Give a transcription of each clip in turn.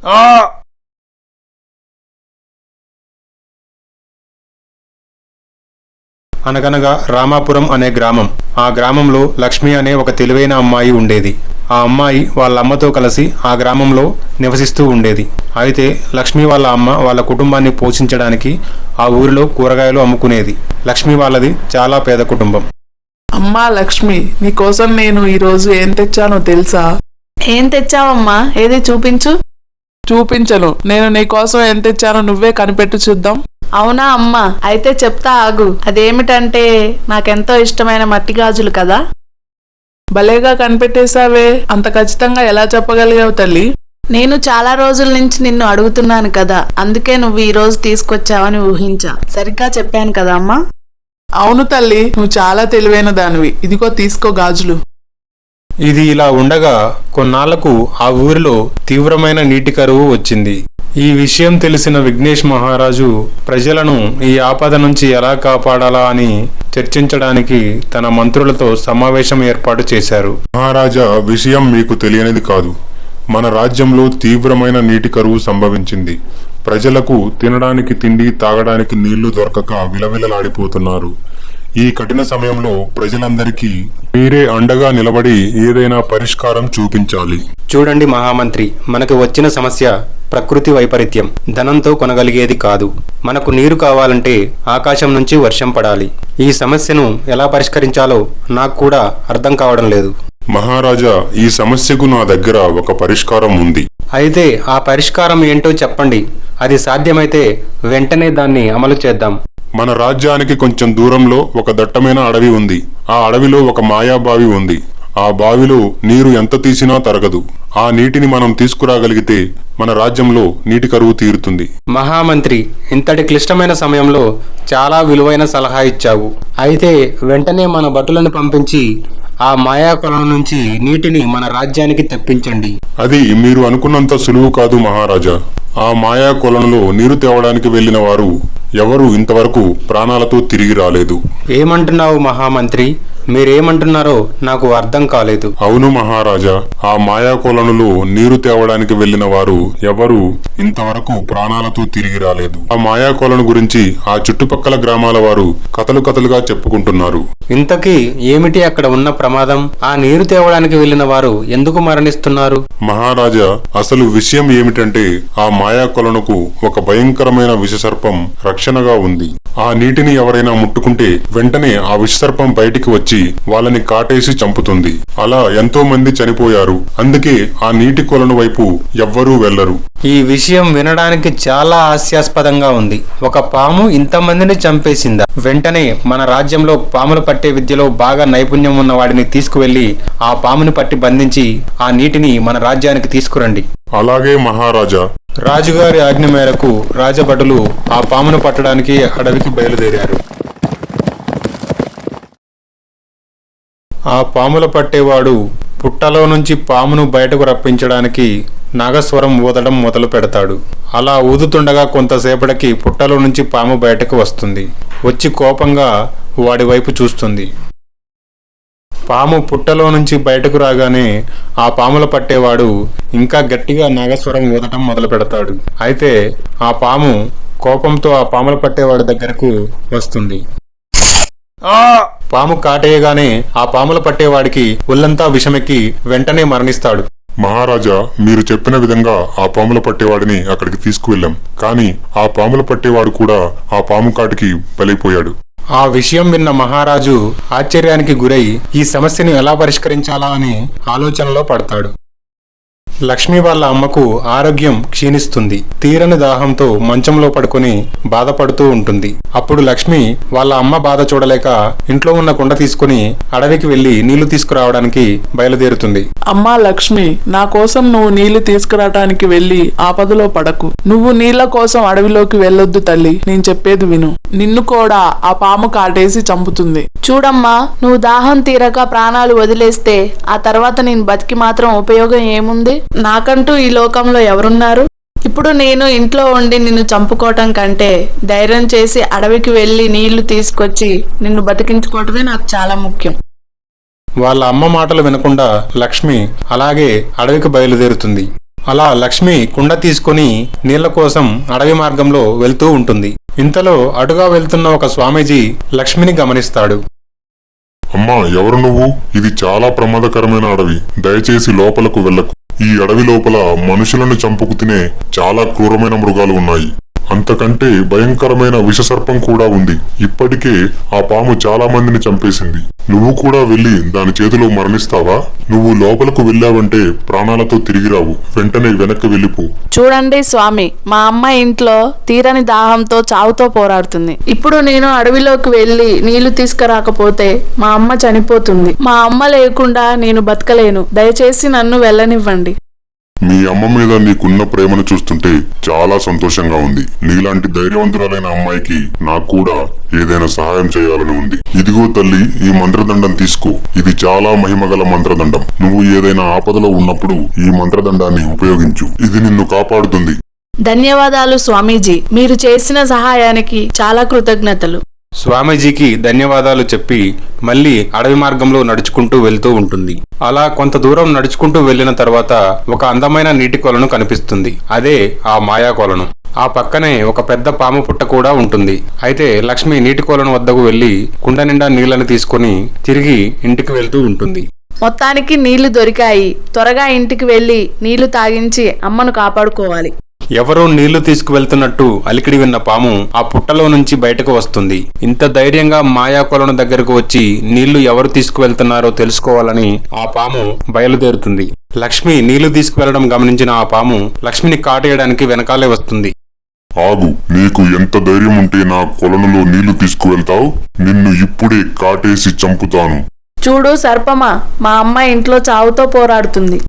ఆ అనగనగా రామాపురం అనే గ్రామం. ఆ గ్రామంలో లక్ష్మి అనే ఒక తెలివైన అమ్మాయి ఉండేది. ఆ అమ్మాయి వాళ్ళ అమ్మతో కలిసి ఆ గ్రామంలో నివసిస్తూ ఉండేది. అయితే లక్ష్మి వాళ్ళ అమ్మ వాళ్ళ కుటుంబాన్ని పోషించడానికి ఆ ఊరిలో కూరగాయలు అమ్ముకునేది. లక్ష్మి వాళ్ళది చాలా పేద కుటుంబం. అమ్మా లక్ష్మి, నీకోసం నేను ఈరోజు ఏం తెచ్చానో తెలుసా? ఏం తెచ్చావమ్మా? ఏది చూపించు. చూపించను, నేను నీకోసం ఏం తెచ్చానో నువ్వే కనిపెట్టు చూద్దాం. అవునా అమ్మా? అయితే చెప్తా ఆగు. అదేమిటంటే నాకెంతో ఇష్టమైన మట్టి గాజులు కదా. భలేగా కనిపెట్టేశావే, అంత ఖచ్చితంగా ఎలా చెప్పగలిగావు తల్లి? నేను చాలా రోజుల నుంచి నిన్ను అడుగుతున్నాను కదా, అందుకే నువ్వు ఈ రోజు తీసుకొచ్చావని ఊహించా. సరిగ్గా చెప్పాను కదా అమ్మా? అవును తల్లి, నువ్వు చాలా తెలివైన దానివి. ఇదిగో తీసుకో గాజులు. ఇది ఇలా ఉండగా కొన్నాళ్లకు ఆ ఊరిలో తీవ్రమైన నీటి కరువు వచ్చింది. ఈ విషయం తెలిసిన విఘ్నేష్ మహారాజు ప్రజలను ఈ ఆపద నుంచి ఎలా కాపాడాలా అని చర్చించడానికి తన మంత్రులతో సమావేశం ఏర్పాటు చేశారు. మహారాజా, విషయం మీకు తెలియనిది కాదు. మన రాజ్యంలో తీవ్రమైన నీటి కరువు సంభవించింది. ప్రజలకు తినడానికి తిండి, తాగడానికి నీళ్లు దొరకక విలవిలలాడిపోతున్నారు. ఈ కఠిన సమయంలో ప్రజలందరికీ మీరే అండగా నిలబడి ఏదైనా పరిష్కారం చూపించాలి. చూడండి మహామంత్రి, మనకు వచ్చిన సమస్య ప్రకృతి వైపరీత్యం. ధనంతో కొనగలిగేది కాదు. మనకు నీరు కావాలంటే ఆకాశం నుంచి వర్షం పడాలి. ఈ సమస్యను ఎలా పరిష్కరించాలో నాకు కూడా అర్థం కావడం లేదు. మహారాజా, ఈ సమస్యకు నా దగ్గర ఒక పరిష్కారం ఉంది. అయితే ఆ పరిష్కారం ఏంటో చెప్పండి. అది సాధ్యమైతే వెంటనే దాన్ని అమలు చేద్దాం. మన రాజ్యానికి కొంచెం దూరంలో ఒక దట్టమైన అడవి ఉంది. ఆ అడవిలో ఒక మాయాబావి ఉంది. ఆ బావిలో నీరు ఎంత తీసినా తరగదు. ఆ నీటిని మనం తీసుకురాగలిగితే మన రాజ్యంలో నీటి కరువు తీరుతుంది. మహామంత్రి, ఇంతటి క్లిష్టమైన సమయంలో చాలా విలువైన సలహా ఇచ్చావు. అయితే వెంటనే మన భటులను పంపించి ఆ మాయా కొలను నుంచి నీటిని మన రాజ్యానికి తెప్పించండి. అది మీరు అనుకున్నంత సులువు కాదు మహారాజా. ఆ మాయా కొలనులో నీరు తేవడానికి వెళ్లిన వారు ఎవరు ఇంతవరకు ప్రాణాలతో తిరిగి రాలేదు. ఏమంటున్నావు మహామంత్రి? మీరేమంటున్నారో నాకు అర్థం కాలేదు. అవును మహారాజా, ఆ మాయా కొలనులో నీరు తేవడానికి వెళ్లిన వారు ఎవరు ఇంతవరకు ప్రాణాలతో తిరిగి రాలేదు. ఆ మాయా కొలను గురించి ఆ చుట్టుపక్కల గ్రామాల వారు కథలు కథలుగా చెప్పుకుంటున్నారు. ఇంతకీ ఏమిటి అక్కడ ఉన్న ప్రమాదం? ఆ నీరు తేవడానికి వెళ్లిన వారు ఎందుకు మరణిస్తున్నారు? మహారాజా, అసలు విషయం ఏమిటంటే ఆ మాయా కొలనుకు ఒక భయంకరమైన విషసర్పం రక్షణగా ఉంది. ఆ నీటిని ఎవరైనా ముట్టుకుంటే వెంటనే ఆ విషసర్పం బయటికి వచ్చి వాళ్ళని కాటేసి చంపుతుంది. అలా ఎంతో మంది చనిపోయారు. అందుకే ఆ నీటి కొలను వైపు ఎవ్వరూ వెళ్లరు. ఈ విషయం వినడానికి చాలా హాస్యాస్పదంగా ఉంది. ఒక పాము ఇంతమందిని చంపేసిందా? వెంటనే మన రాజ్యంలో పాములు పట్టే విద్యలో బాగా నైపుణ్యం ఉన్న వాడిని తీసుకువెళ్లి ఆ పాముని పట్టి బంధించి ఆ నీటిని మన రాజ్యానికి తీసుకురండి. అలాగే మహారాజా. రాజుగారి ఆజ్ఞ మేరకు రాజభటులు ఆ పామును పట్టడానికి అడవికి బయలుదేరారు. ఆ పాముల పట్టేవాడు పుట్టలో నుంచి పామును బయటకు రప్పించడానికి నాగస్వరం ఊదడం మొదలు పెడతాడు. అలా ఊదుతుండగా కొంతసేపటికి పుట్టలో నుంచి పాము బయటకు వస్తుంది. వచ్చి కోపంగా వాడి వైపు చూస్తుంది. పాము పుట్టలో నుంచి బయటకు రాగానే ఆ పాముల పట్టేవాడు ఇంకా గట్టిగా నాగస్వరం ఊదటం మొదలు పెడతాడు. అయితే ఆ పాము కోపంతో ఆ పాముల పట్టేవాడి దగ్గరకు వస్తుంది. పాము కాటేయగానే ఆ పాముల పట్టేవాడికి ఒళ్ళంతా విషమెక్కి వెంటనే మరణిస్తాడు. మహారాజా, మీరు చెప్పిన విధంగా ఆ పాముల పట్టేవాడిని అక్కడికి తీసుకువెళ్ళాం. కానీ ఆ పాముల పట్టేవాడు కూడా ఆ పాము కాటికి బలైపోయాడు. ఆ విషయం విన్న మహారాజు ఆశ్చర్యానికి గురై ఈ సమస్యను ఎలా పరిష్కరించాలా అని ఆలోచనలో పడతాడు. లక్ష్మి వాళ్ళ అమ్మకు ఆరోగ్యం క్షీణిస్తుంది. తీరని దాహంతో మంచంలో పడుకొని బాధపడుతూ ఉంటుంది. అప్పుడు లక్ష్మి వాళ్ళ అమ్మ బాధ చూడలేక ఇంట్లో ఉన్న కుండ తీసుకుని అడవికి వెళ్లి నీళ్లు తీసుకురావడానికి బయలుదేరుతుంది. అమ్మా లక్ష్మి, నా కోసం నువ్వు నీళ్లు తీసుకురావటానికి వెళ్లి ఆపదలో పడకు. నువ్వు నీళ్ల కోసం అడవిలోకి వెళ్ళొద్దు తల్లి. నేను చెప్పేది విను. నిన్ను కూడా ఆ పాము కాటేసి చంపుతుంది. చూడమ్మా, నువ్వు దాహం తీరక ప్రాణాలు వదిలేస్తే ఆ తర్వాత నేను బతికి మాత్రం ఉపయోగం ఏముంది? నాకంటూ ఈ లోకంలో ఎవరున్నారు? ఇప్పుడు నేను ఇంట్లో ఉండి నిన్ను చంపుకోవటం కంటే ధైర్యం చేసి అడవికి వెళ్లి నీళ్లు తీసుకొచ్చి నిన్ను బతికించుకోవటమే నాకు చాలా ముఖ్యం. వాళ్ళ అమ్మ మాటలు వినకుండా లక్ష్మి అలాగే అడవికి బయలుదేరుతుంది. అలా లక్ష్మి కుండ తీసుకుని నీళ్ల కోసం అడవి మార్గంలో వెళ్తూ ఉంటుంది. ఇంతలో అటుగా వెళ్తున్న ఒక స్వామీజీ లక్ష్మిని గమనిస్తాడు. అమ్మా, ఎవరు నువ్వు? ఇది చాలా ప్రమాదకరమైన అడవి. దయచేసి లోపలకు వెళ్ళకు. ఈ అడవి లోపల మనుషులను చంపుకు తినే చాలా క్రూరమైన మృగాలు ఉన్నాయి. అంతకంటే భయంకరమైన విషసర్పం కూడా ఉంది. ఇప్పటికే ఆ పాము చాలా మందిని చంపేసింది. నువ్వు కూడా వెళ్లి దాని చేతిలో మరణిస్తావా? నువ్వు లోపలకు వెళ్ళావంటే ప్రాణాలతో తిరిగి రావు. వెంటనే వెనక్కి వెళ్ళిపో. చూడండి స్వామి, మా అమ్మ ఇంట్లో తీరని దాహంతో చావుతో పోరాడుతుంది. ఇప్పుడు నేను అడవిలోకి వెళ్లి నీళ్లు తీసుకురాకపోతే మా అమ్మ చనిపోతుంది. మా అమ్మ లేకుండా నేను బతకలేను. దయచేసి నన్ను వెళ్ళనివ్వండి. మీ అమ్మ మీద నీకున్న ప్రేమను చూస్తుంటే చాలా సంతోషంగా ఉంది. నీలాంటి ధైర్యవంతురాలైన అమ్మాయికి నాకు కూడా ఏదైనా సహాయం చేయాలని ఉంది. ఇదిగో తల్లి, ఈ మంత్రదండం తీసుకో. ఇది చాలా మహిమగల మంత్రదండం. నువ్వు ఏదైనా ఆపదలో ఉన్నప్పుడు ఈ మంత్రదండాన్ని ఉపయోగించు. ఇది నిన్ను కాపాడుతుంది. ధన్యవాదాలు స్వామీజీ. మీరు చేసిన సహాయానికి చాలా కృతజ్ఞతలు. స్వామీజీకి ధన్యవాదాలు చెప్పి మళ్ళీ అడవి మార్గంలో నడుచుకుంటూ వెళ్తూ ఉంటుంది. అలా కొంత దూరం నడుచుకుంటూ వెళ్లిన తర్వాత ఒక అందమైన నీటి కొలను కనిపిస్తుంది. అదే ఆ మాయా కొలను. ఆ పక్కనే ఒక పెద్ద పాము పుట్ట కూడా ఉంటుంది. అయితే లక్ష్మి నీటి కొలను వద్దకు వెళ్లి కుండ నిండా నీళ్లను తీసుకుని తిరిగి ఇంటికి వెళ్తూ ఉంటుంది. మొత్తానికి నీళ్లు దొరికాయి. త్వరగా ఇంటికి వెళ్లి నీళ్లు తాగించి అమ్మను కాపాడుకోవాలి. ఎవరో నీళ్లు తీసుకువెళ్తున్నట్టు అలికిడి విన్న పాము ఆ పుట్టలో నుంచి బయటకు వస్తుంది. ఇంత ధైర్యంగా మాయా కొలను దగ్గరకు వచ్చి నీళ్లు ఎవరు తీసుకువెళ్తున్నారో తెలుసుకోవాలని ఆ పాము బయలుదేరుతుంది. లక్ష్మి నీళ్లు తీసుకువెళ్లడం గమనించిన ఆ పాము లక్ష్మిని కాటేయడానికి వెనకాలే వస్తుంది. ఆగు, నీకు ఎంత ధైర్యం ఉంటే నా కొలనులో నీళ్లు తీసుకువెళ్తావు? నిన్ను ఇప్పుడే కాటేసి చంపుతాను. చూడు సర్పమా, మా అమ్మ ఇంట్లో చావుతో పోరాడుతుంది.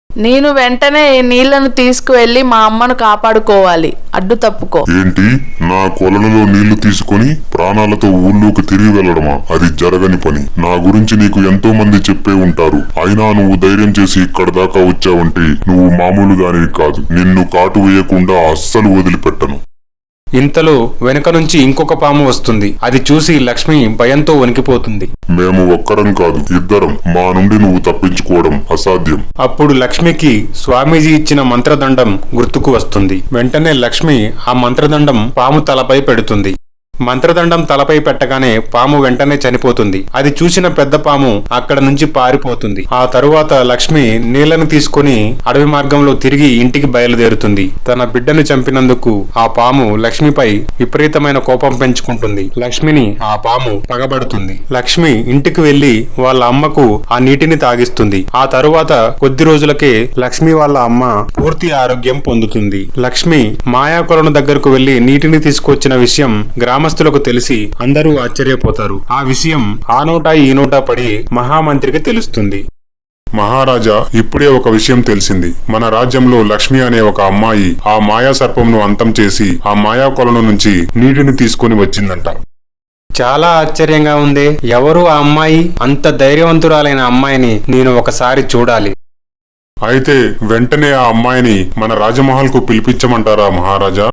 నేను వెంటనే ఈ నీళ్లను తీసుకువెళ్లి మా అమ్మను కాపాడుకోవాలి. అడ్డు తప్పుకో. ఏంటి, నా కొలనులో నీళ్లు తీసుకొని ప్రాణాలతో ఊళ్ళోకి తిరిగి వెళ్లడమా? అది జరగని పని. నా గురించి నీకు ఎంతో మంది చెప్పే ఉంటారు. అయినా నువ్వు ధైర్యం చేసి ఇక్కడ దాకా వచ్చావంటే నువ్వు మామూలుగానే కాదు. నిన్ను కాటు వేయకుండా అస్సలు వదిలిపెట్టను. ఇంతలో వెనుక నుంచి ఇంకొక పాము వస్తుంది. అది చూసి లక్ష్మి భయంతో వణికిపోతుంది. మేము ఒక్కరం కాదు, ఇద్దరం. మా నుండి నువ్వు తప్పించుకోవడం అసాధ్యం. అప్పుడు లక్ష్మికి స్వామీజీ ఇచ్చిన మంత్రదండం గుర్తుకు వస్తుంది. వెంటనే లక్ష్మి ఆ మంత్రదండం పాము తలపై పెడుతుంది. మంత్రదండం తలపై పెట్టగానే పాము వెంటనే చనిపోతుంది. అది చూసిన పెద్ద పాము అక్కడ నుంచి పారిపోతుంది. ఆ తరువాత లక్ష్మి నీళ్లను తీసుకుని అడవి మార్గంలో తిరిగి ఇంటికి బయలుదేరుతుంది. తన బిడ్డను చంపినందుకు ఆ పాము లక్ష్మిపై విపరీతమైన కోపం పెంచుకుంటుంది. లక్ష్మిని ఆ పాము పగబడుతుంది. లక్ష్మి ఇంటికి వెళ్లి వాళ్ళ అమ్మకు ఆ నీటిని తాగిస్తుంది. ఆ తరువాత కొద్ది రోజులకే లక్ష్మి వాళ్ళ అమ్మ పూర్తి ఆరోగ్యం పొందుతుంది. లక్ష్మి మాయా కొలను దగ్గరకు వెళ్లి నీటిని తీసుకొచ్చిన విషయం గ్రామస్తులకు తెలిసి అందరూ ఆశ్చర్యపోతారు. ఆ విషయం ఆ నోటా ఈ నోటా పడి మహామంత్రికి తెలుస్తుంది. మహారాజా, ఇప్పుడే ఒక విషయం తెలిసింది. మన రాజ్యంలో లక్ష్మి అనే ఒక అమ్మాయి ఆ మాయా సర్పంను అంతం చేసి ఆ మాయా కొలను నుంచి నీటిని తీసుకుని వచ్చిందంట. చాలా ఆశ్చర్యంగా ఉంది. ఎవరు ఆ అమ్మాయి? అంత ధైర్యవంతురాలైన అమ్మాయిని నేను ఒకసారి చూడాలి. అయితే వెంటనే ఆ అమ్మాయిని మన రాజమహల్కు పిలిపించమంటారా మహారాజా?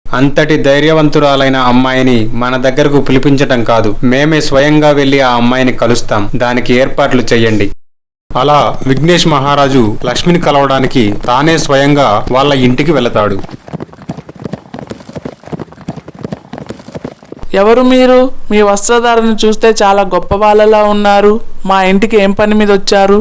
అంతటి ధైర్యవంతురాలైన అమ్మాయిని మన దగ్గరకు పిలిపించటం కాదు, మేమే స్వయంగా వెళ్లి ఆ అమ్మాయిని కలుస్తాం. దానికి ఏర్పాట్లు చెయ్యండి. అలా విఘ్నేష్ మహారాజు లక్ష్మిని కలవడానికి తానే స్వయంగా వాళ్ళ ఇంటికి వెళతాడు. ఎవరు మీరు? మీ వస్త్రధారణ చూస్తే చాలా గొప్ప వాళ్ళలా ఉన్నారు. మా ఇంటికి ఏం పని మీద వచ్చారు?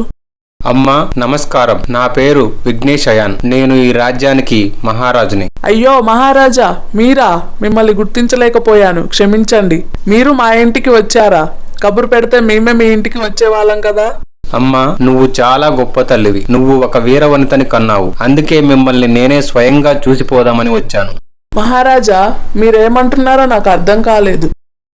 అమ్మా నమస్కారం. నా పేరు విఘ్నేష్ అయాన్. నేను ఈ రాజ్యానికి మహారాజుని. అయ్యో మహారాజా, మీరా? మిమ్మల్ని గుర్తించలేకపోయాను, క్షమించండి. మీరు మా ఇంటికి వచ్చారా? కబురు పెడితే మేమే మీ ఇంటికి వచ్చేవాళ్ళం కదా. అమ్మా, నువ్వు చాలా గొప్ప తల్లివి. నువ్వు ఒక వీర వనితని కన్నావు. అందుకే మిమ్మల్ని నేనే స్వయంగా చూసిపోదామని వచ్చాను. మహారాజా, మీరేమంటున్నారో నాకు అర్థం కాలేదు.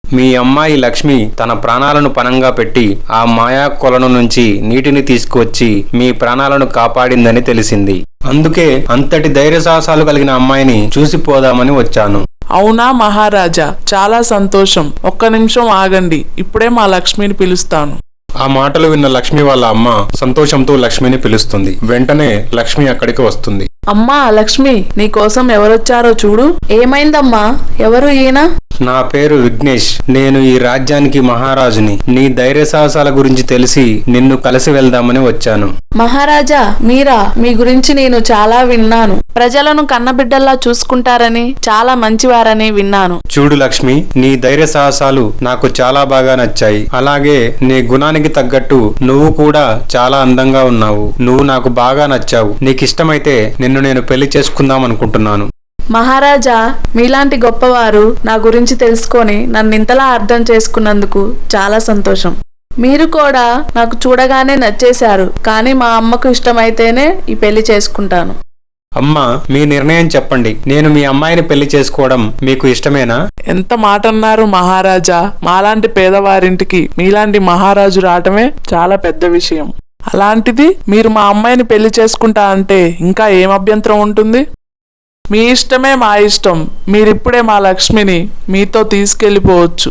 మీ అమ్మాయి లక్ష్మి తన ప్రాణాలను పణంగా పెట్టి ఆ మాయా కొలను నుంచి నీటిని తీసుకువచ్చి మీ ప్రాణాలను కాపాడిందని తెలిసింది. అందుకే అంతటి ధైర్య సాహసాలు కలిగిన అమ్మాయిని చూసిపోదామని వచ్చాను. అవునా మహారాజా, చాలా సంతోషం. ఒక్క నిమిషం ఆగండి, ఇప్పుడే మా లక్ష్మిని పిలుస్తాను. ఆ మాటలు విన్న లక్ష్మి వాళ్ళ అమ్మ సంతోషంతో లక్ష్మిని పిలుస్తుంది. వెంటనే లక్ష్మి అక్కడికి వస్తుంది. అమ్మా లక్ష్మి, నీకోసం ఎవరొచ్చారో చూడు. ఏమైందమ్మా? ఎవరు ఈయన? నా పేరు విఘ్నేష్. నేను ఈ రాజ్యానికి మహారాజుని. నీ ధైర్య సాహసాల గురించి తెలిసి నిన్ను కలిసి వెళ్దామని వచ్చాను. మహారాజా మీరా? మీ గురించి నేను చాలా విన్నాను. ప్రజలను కన్నబిడ్డల్లా చూసుకుంటారని, చాలా మంచివారని విన్నాను. చూడు లక్ష్మి, నీ ధైర్య సాహసాలు నాకు చాలా బాగా నచ్చాయి. అలాగే నీ గుణానికి తగ్గట్టు నువ్వు కూడా చాలా అందంగా ఉన్నావు. నువ్వు నాకు బాగా నచ్చావు. నీకిష్టమైతే నిన్ను నేను పెళ్లి చేసుకుందాం అనుకుంటున్నాను. మహారాజా, మీలాంటి గొప్పవారు నా గురించి తెలుసుకొని నన్ను ఇంతలా అర్థం చేసుకున్నందుకు చాలా సంతోషం. మీరు కూడా నాకు చూడగానే నచ్చేశారు. కానీ మా అమ్మకు ఇష్టమైతేనే ఈ పెళ్లి చేసుకుంటాను. అమ్మా, మీ నిర్ణయం చెప్పండి. నేను మీ అమ్మాయిని పెళ్లి చేసుకోవడం మీకు ఇష్టమేనా? ఎంత మాట అన్నారు మహారాజా. మాలాంటి పేదవారింటికి మీలాంటి మహారాజు రావటమే చాలా పెద్ద విషయం. అలాంటిది మీరు మా అమ్మాయిని పెళ్లి చేసుకుంటా అంటే ఇంకా ఏం అభ్యంతరం ఉంటుంది? మీ ఇష్టమే మా ఇష్టం. మీరిప్పుడే మా లక్ష్మిని మీతో తీసుకెళ్లిపోవచ్చు.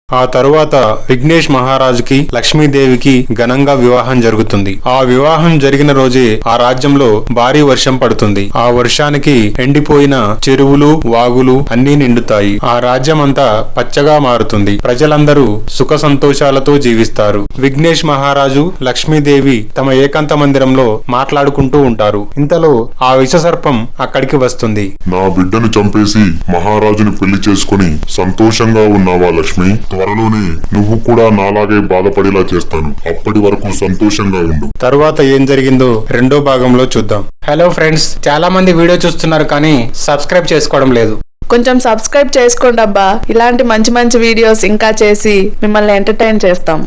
ఆ తరువాత విఘ్నేష్ మహారాజుకి లక్ష్మీదేవికి ఘనంగా వివాహం జరుగుతుంది. ఆ వివాహం జరిగిన రోజే ఆ రాజ్యంలో భారీ వర్షం పడుతుంది. ఆ వర్షానికి ఎండిపోయిన చెరువులు, వాగులు అన్నీ నిండుతాయి. ఆ రాజ్యం అంతా పచ్చగా మారుతుంది. ప్రజలందరూ సుఖ సంతోషాలతో జీవిస్తారు. విఘ్నేష్ మహారాజు, లక్ష్మీదేవి తమ ఏకాంత మందిరంలో మాట్లాడుకుంటూ ఉంటారు. ఇంతలో ఆ విషసర్పం అక్కడికి వస్తుంది. నా బిడ్డను చంపేసి మహారాజుని పెళ్లి చేసుకుని సంతోషంగా ఉన్నావా లక్ష్మి? త్వరలోనే నువ్వు కూడా నాలాగే బాధపడేలా చేస్తాను. అప్పటి వరకు సంతోషంగా ఉండు. తరువాత ఏం జరిగిందో రెండో భాగంలో చూద్దాం. హలో ఫ్రెండ్స్, చాలా మంది వీడియో చూస్తున్నారు కానీ సబ్స్క్రైబ్ చేసుకోవడం లేదు. కొంచెం సబ్స్క్రైబ్ చేసుకోండి అబ్బా. ఇలాంటి మంచి మంచి వీడియోస్ ఇంకా చేసి మిమ్మల్ని ఎంటర్టైన్ చేస్తాం.